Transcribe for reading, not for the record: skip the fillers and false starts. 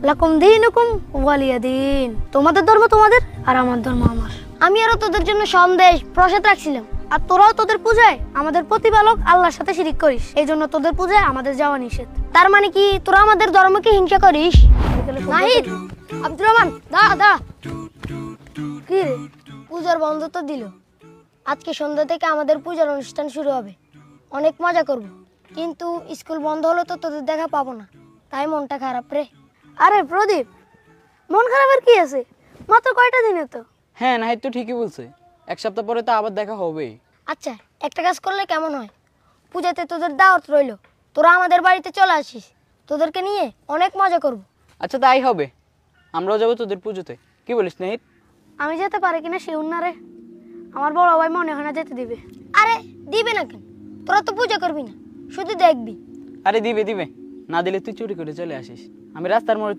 লাকুম দীনুকুম ওয়ালিয়া দিন। তোমাদের ধর্ম তোমাদের আর আমার ধর্ম আমার। আমি আরো তোদের জন্য সন্দেশ প্রসাদ রাখছিলাম। আর তোরাও তোদের পূজায় আমাদের প্রতিপালক আল্লাহর সাথে শিরিক করিস, এই জন্য তোদের পূজায় আমাদের যাওয়া নিষেধ। তার মানে কি তোরা আমাদের ধর্মকে হিংসা করিস? নাহিদ, আব্দুর রহমান, দা কি রে? পূজার বন্ধ তো দিল। আজকে সন্ধ্যা থেকে আমাদের পূজার অনুষ্ঠান শুরু হবে। অনেক মজা করব, কিন্তু স্কুল বন্ধ হলো তো তোদের দেখা পাবো না, তাই মনটা খারাপ রে। আরে প্রদীপ, মন খারাপের কি আছে? মাত্র কয়টা দিনে তো। হ্যাঁ নাহিদ তো ঠিকই বলছে, এক সপ্তাহ পরে তো আবার দেখা হবেই। আচ্ছা, একটা কাজ করলে কেমন হয়? পূজাতে তোদের দাওয়াত রইল, তোরা আমাদের বাড়িতে চলে আসিস, তোদেরকে নিয়ে অনেক মজা করব। আচ্ছা তাই হবে, আমরাও যাবো তোদের পুজোতে। কি বলিস নাহিদ? আমি যেতে পারি কিনা শিউর না রে। আমার বড় ভাই মনে হয় না যেতে দিবে। আরে দিবে না কেন? তোরা তো পূজা করবি না, শুধু দেখবি। আরে দিবে দিবে, না দিলে তুই চুরি করে চলে আসিস। আমি রাস্তার মোড়ে